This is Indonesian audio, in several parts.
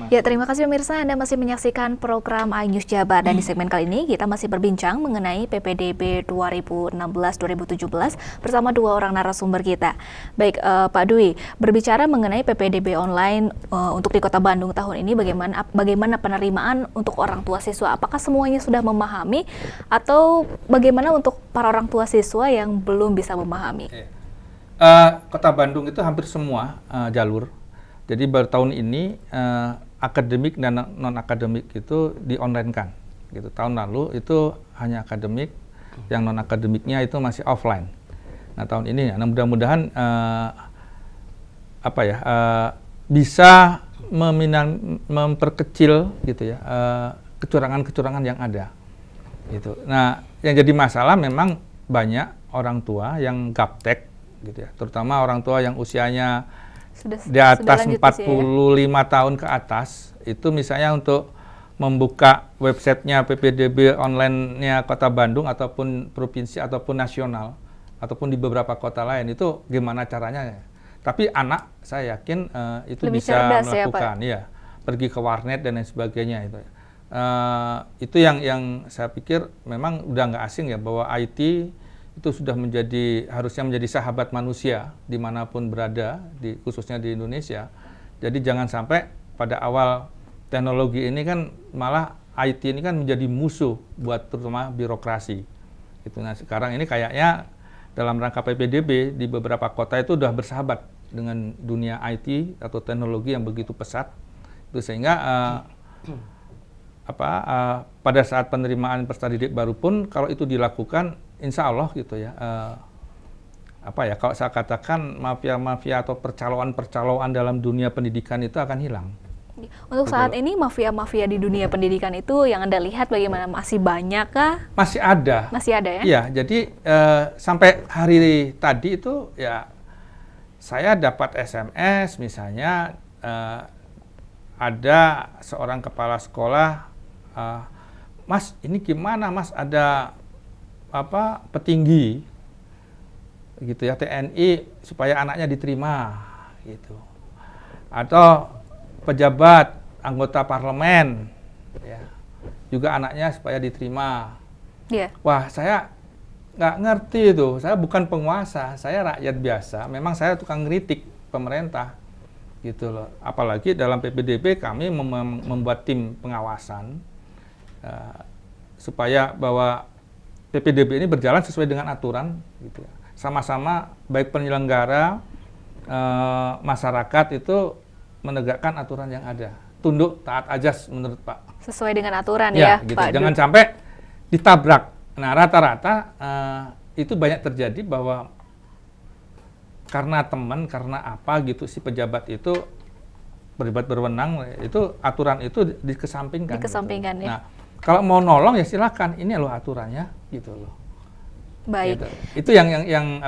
Ya, terima kasih pemirsa, Anda masih menyaksikan program iNews Jabar, dan di segmen kali ini kita masih berbincang mengenai PPDB 2016-2017 bersama dua orang narasumber kita. Baik, Pak Dwi, berbicara mengenai PPDB online untuk di Kota Bandung tahun ini, bagaimana penerimaan untuk orang tua siswa? Apakah semuanya sudah memahami atau bagaimana untuk para orang tua siswa yang belum bisa memahami? Kota Bandung itu hampir semua jalur. Jadi baru tahun ini akademik dan non-akademik itu di-online-kan. Gitu. Tahun lalu itu hanya akademik, yang non-akademiknya itu masih offline. Nah tahun ini, mudah-mudahan bisa memperkecil gitu ya kecurangan-kecurangan yang ada. Gitu. Nah yang jadi masalah memang banyak orang tua yang gaptek, gitu ya, terutama orang tua yang usianya di atas 45 tahun ke atas, itu misalnya untuk membuka websitenya PPDB online-nya Kota Bandung ataupun provinsi ataupun nasional ataupun di beberapa kota lain, itu gimana caranya? Tapi anak saya yakin itu lebih bisa melakukan, ya, pergi ke warnet dan lain sebagainya itu. Itu yang saya pikir memang udah nggak asing ya, bahwa IT itu sudah harusnya menjadi sahabat manusia dimanapun berada, khususnya di Indonesia. Jadi jangan sampai pada awal teknologi ini kan malah IT ini kan menjadi musuh buat terutama birokrasi. Gitu. Nah sekarang ini kayaknya dalam rangka PPDB di beberapa kota itu sudah bersahabat dengan dunia IT atau teknologi yang begitu pesat. Itu sehingga pada saat penerimaan peserta didik baru pun kalau itu dilakukan, insya Allah gitu ya, kalau saya katakan mafia-mafia atau percaloan dalam dunia pendidikan itu akan hilang. Untuk saat ini mafia-mafia di dunia pendidikan itu yang Anda lihat bagaimana, masih banyak kah? Masih ada. Masih ada ya? Iya, jadi sampai hari tadi itu ya saya dapat SMS misalnya ada seorang kepala sekolah, Mas ini gimana Mas, ada petinggi gitu ya TNI supaya anaknya diterima gitu, atau pejabat anggota parlemen ya juga anaknya supaya diterima. Wah saya nggak ngerti itu, saya bukan penguasa, saya rakyat biasa, memang saya tukang ngeritik pemerintah gitu loh. Apalagi dalam PPDB kami membuat tim pengawasan supaya bahwa PPDB ini berjalan sesuai dengan aturan, gitu ya. Sama-sama baik penyelenggara, masyarakat itu menegakkan aturan yang ada, tunduk taat ajas menurut Pak. Sesuai dengan aturan ya gitu. Pak. Jangan sampai ditabrak. Nah rata-rata itu banyak terjadi bahwa karena teman, karena apa gitu si pejabat itu berwenang, itu aturan itu dikesampingkan. Dikesampingkan gitu. Ya. Nah, kalau mau nolong ya silakan, ini loh aturannya gitu loh. Baik. Gitu. Itu yang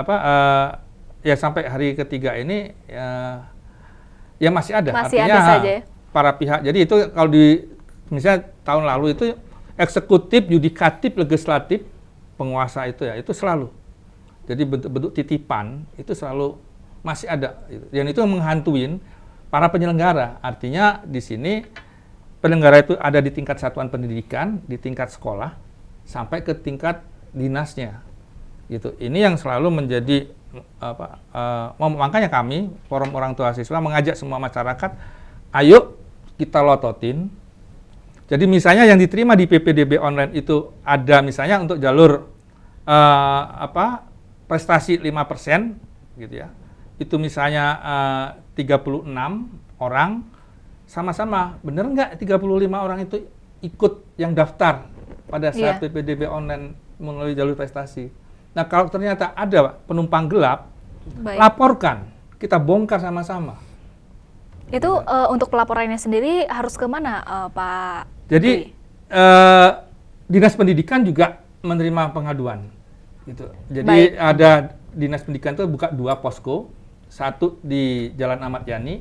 ya sampai hari ketiga ini ya masih ada. Masih artinya ada saja ya? Para pihak. Jadi itu kalau misalnya tahun lalu itu eksekutif, yudikatif, legislatif, penguasa itu ya, itu selalu. Jadi bentuk-bentuk titipan itu selalu masih ada. Dan itu menghantuin para penyelenggara. Artinya di sini penyelenggara itu ada di tingkat satuan pendidikan, di tingkat sekolah, sampai ke tingkat dinasnya. Gitu. Ini yang selalu menjadi makanya kami, Forum Orang Tua Siswa, mengajak semua masyarakat, ayo kita lototin. Jadi misalnya yang diterima di PPDB online itu ada misalnya untuk jalur prestasi 5%, gitu ya. Itu misalnya 36 orang, sama-sama, bener nggak 35 orang itu ikut yang daftar pada saat PPDB online melalui jalur prestasi. Nah kalau ternyata ada penumpang gelap, laporkan, kita bongkar sama-sama. Itu untuk pelaporannya sendiri harus kemana Pak? Jadi Dinas Pendidikan juga menerima pengaduan. Gitu. Jadi ada Dinas Pendidikan itu buka 2 posko, satu di Jalan Ahmad Yani,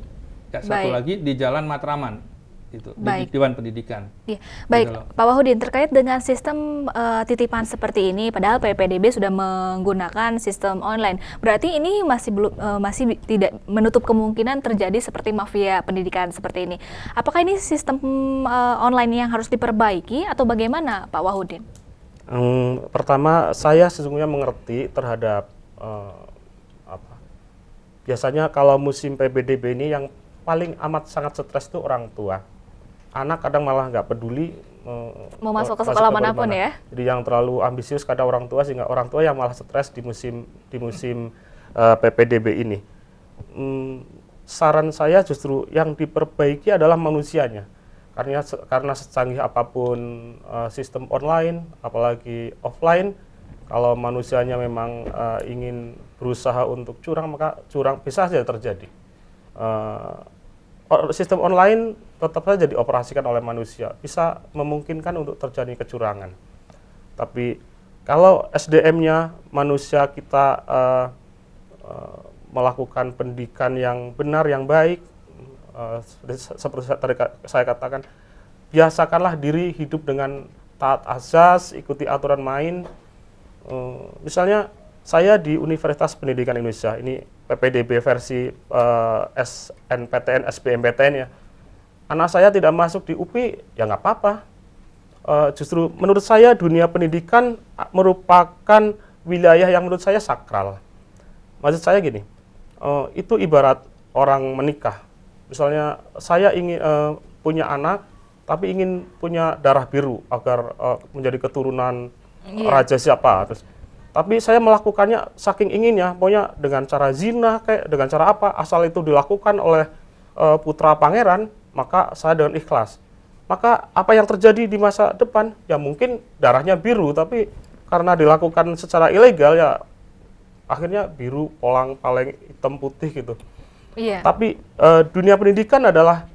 satu lagi di Jalan Matraman. itu di Baik. Dewan Pendidikan. Iya. Baik, Gitu loh. Pak Wahudin, terkait dengan sistem titipan seperti ini, padahal PPDB sudah menggunakan sistem online, berarti ini masih belum masih tidak menutup kemungkinan terjadi seperti mafia pendidikan seperti ini. Apakah ini sistem online yang harus diperbaiki atau bagaimana, Pak Wahudin? Pertama, saya sesungguhnya mengerti terhadap biasanya kalau musim PPDB ini yang paling amat sangat stres itu orang tua. Anak kadang malah nggak peduli Mau masuk ke sekolah manapun ya? Jadi yang terlalu ambisius kadang orang tua, sehingga orang tua yang malah stres di musim PPDB ini. Saran saya justru yang diperbaiki adalah manusianya. Karena secanggih apapun sistem online, apalagi offline, kalau manusianya memang ingin berusaha untuk curang, maka curang bisa saja terjadi. Sistem online tetap saja dioperasikan oleh manusia, bisa memungkinkan untuk terjadi kecurangan. Tapi kalau SDM-nya manusia kita melakukan pendidikan yang benar, yang baik, seperti tadi saya katakan, biasakanlah diri hidup dengan taat azas, ikuti aturan main. Misalnya saya di Universitas Pendidikan Indonesia, ini PPDB versi SNPTN, SBMPTN ya. Anak saya tidak masuk di UPI, ya nggak apa-apa. Justru menurut saya dunia pendidikan merupakan wilayah yang menurut saya sakral. Maksud saya gini, itu ibarat orang menikah. Misalnya saya ingin punya anak, tapi ingin punya darah biru agar menjadi keturunan raja siapa. Tapi saya melakukannya saking inginnya, pokoknya dengan cara zina, kayak dengan cara apa, asal itu dilakukan oleh putra pangeran, maka saya dengan ikhlas. Maka apa yang terjadi di masa depan, ya mungkin darahnya biru, tapi karena dilakukan secara ilegal, ya akhirnya biru, polang, paleng, hitam, putih gitu. Iya. Tapi dunia pendidikan adalah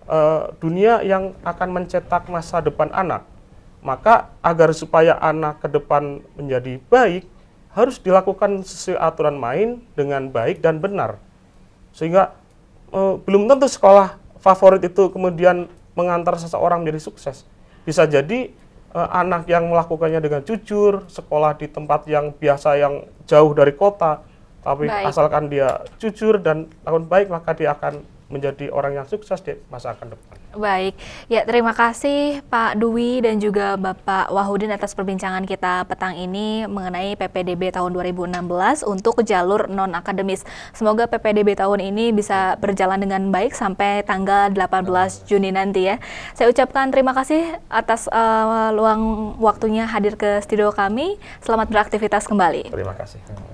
dunia yang akan mencetak masa depan anak. Maka agar supaya anak ke depan menjadi baik, harus dilakukan sesuai aturan main dengan baik dan benar. Sehingga belum tentu sekolah favorit itu kemudian mengantar seseorang menjadi sukses. Bisa jadi anak yang melakukannya dengan jujur, sekolah di tempat yang biasa yang jauh dari kota, tapi asalkan dia jujur dan lakukan baik, maka dia akan menjadi orang yang sukses di masa akan depan. Baik, ya terima kasih Pak Dwi dan juga Bapak Wahudin atas perbincangan kita petang ini mengenai PPDB tahun 2016 untuk jalur non-akademis. Semoga PPDB tahun ini bisa berjalan dengan baik sampai tanggal 18 Juni nanti ya. Saya ucapkan terima kasih atas luang waktunya hadir ke studio kami. Selamat beraktivitas kembali. Terima kasih. Terima kasih.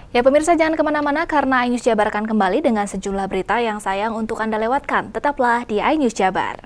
Ya pemirsa, jangan kemana-mana karena iNews Jabar akan kembali dengan sejumlah berita yang sayang untuk Anda lewatkan. Tetaplah di iNews Jabar.